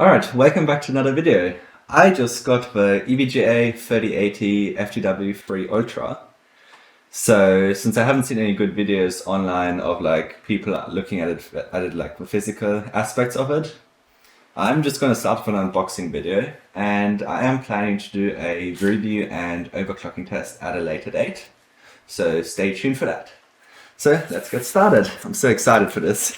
Alright, welcome back to another video. I just got the EVGA 3080 FTW3 Ultra. So since I haven't seen any good videos online of like people looking at it like the physical aspects of it, I'm just going to start with an unboxing video, and I am planning to do a review and overclocking test at a later date. So stay tuned for that. So let's get started. I'm so excited for this.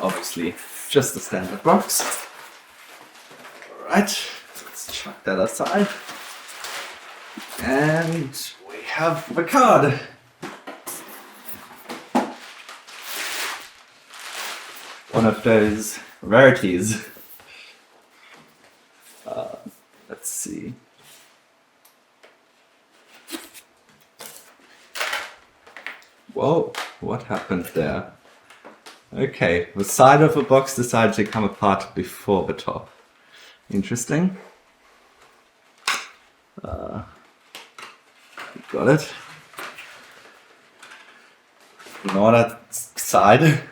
Obviously, just the standard box. Alright, let's chuck that aside. And we have the card. One of those rarities. Let's see. Whoa, what happened there? Okay, the side of the box decided to come apart before the top. Interesting. Got it. Ignore that side.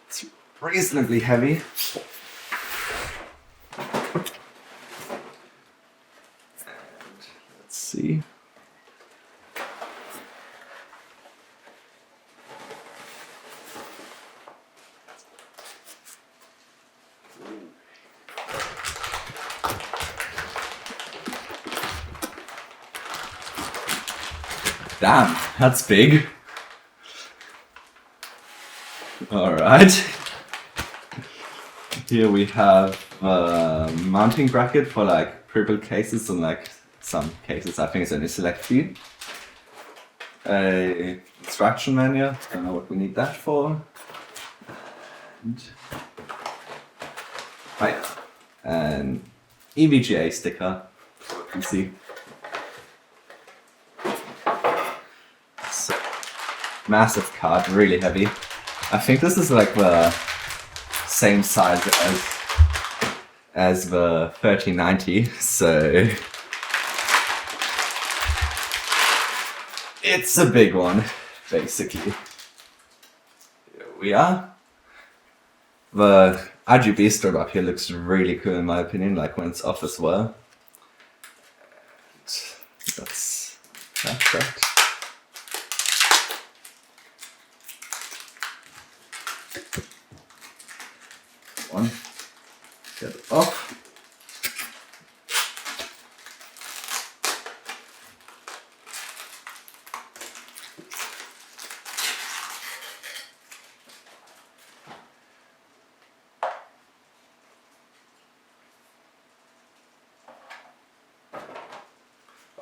It's reasonably heavy. And let's see. Damn, that's big. Alright. Here we have a mounting bracket for like purple cases and like some cases I think it's only select few. A instruction manual, don't know what we need that for. And oh yeah, an EVGA sticker for the PC. Massive card, really heavy. I think this is like the same size as the 3090, so it's a big one, basically. Here we are. The RGB strip up here looks really cool in my opinion, like when it's off as well. That's that. One, get it off.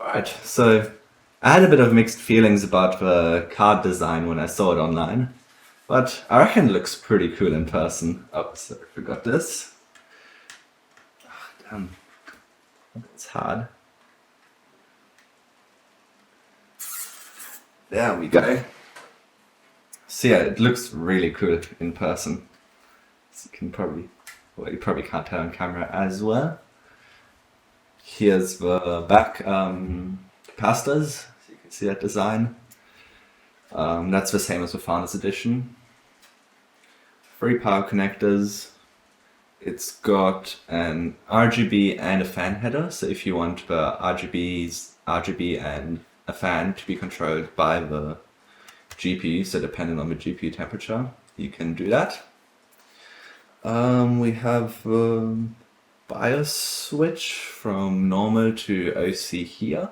Alright, so I had a bit of mixed feelings about the card design when I saw it online. But I reckon it looks pretty cool in person. Oh, sorry, I forgot this. Oh, damn, it's hard. There we go. So yeah, it looks really cool in person. So you can probably, well, you probably can't tell on camera as well. Here's the back capacitors. So you can see that design. That's the same as the Founders Edition. 3 power connectors. It's got an RGB and a fan header, so if you want the RGB and a fan to be controlled by the GPU, so depending on the GPU temperature, you can do that. We have a BIOS switch from normal to OC here.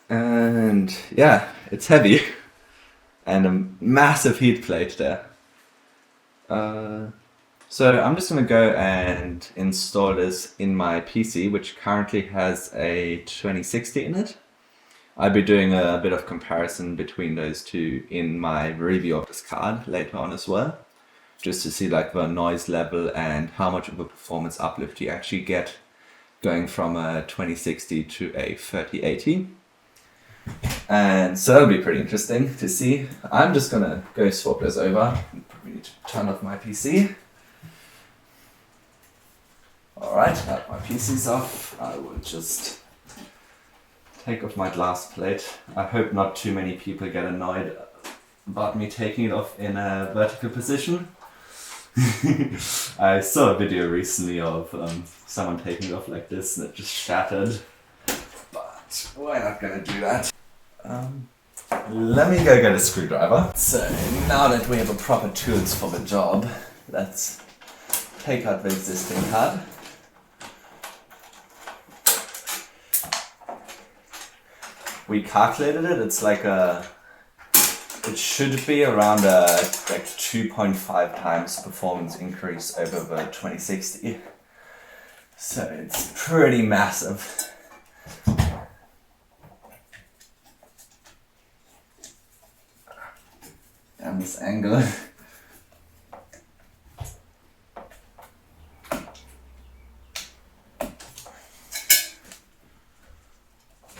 And yeah, it's heavy. And a massive heat plate there. So I'm just going to go and install this in my PC, which currently has a 2060 in it. I'll be doing a bit of comparison between those two in my review of this card later on as well, just to see like the noise level and how much of a performance uplift you actually get going from a 2060 to a 3080. And so that'll be pretty interesting to see. I'm just gonna go swap this over. Probably need to turn off my PC. Alright, now my PC's off. I will just take off my glass plate. I hope not too many people get annoyed about me taking it off in a vertical position. I saw a video recently of someone taking it off like this and it just shattered. But we're not gonna do that. Let me go get a screwdriver. So now that we have a proper tools for the job, let's take out the existing card. We calculated it. It's like it should be around a like 2.5 times performance increase over the 2060. So it's pretty massive. And this angle.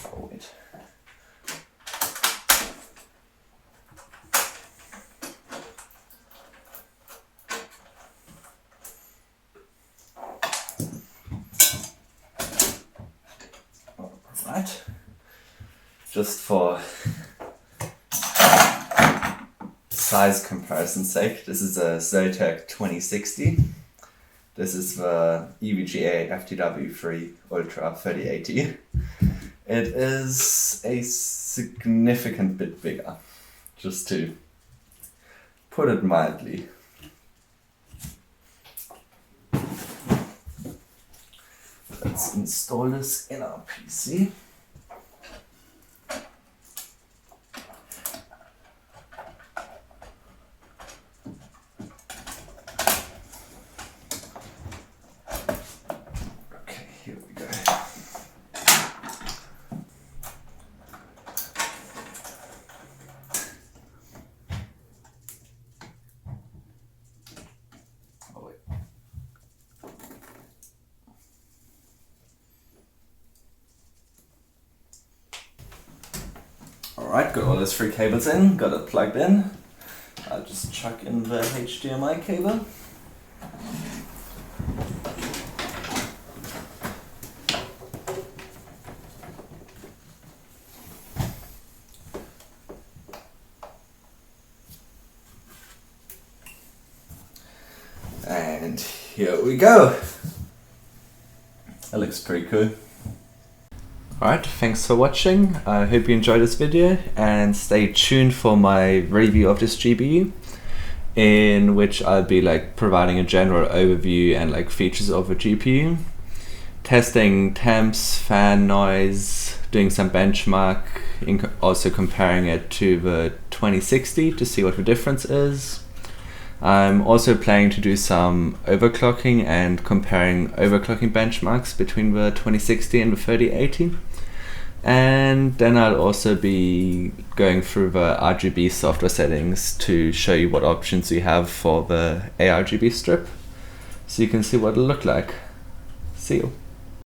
Oh, wait. Right. Just for size comparison sake, this is a Zotac 2060. This is the EVGA FTW3 Ultra 3080. It is a significant bit bigger, just to put it mildly. Let's install this in our PC. Okay, here we go. Oh, wait. Alright, got all those 3 cables in, got it plugged in. I'll just chuck in the HDMI cable. And here we go. That looks pretty cool. Alright, thanks for watching. I hope you enjoyed this video and stay tuned for my review of this GPU, in which I'll be like providing a general overview and like features of the GPU, testing temps, fan noise, doing some benchmark, also comparing it to the 2060 to see what the difference is. I'm also planning to do some overclocking and comparing overclocking benchmarks between the 2060 and the 3080. And then I'll also be going through the RGB software settings to show you what options we have for the ARGB strip, so you can see what it'll look like. See you.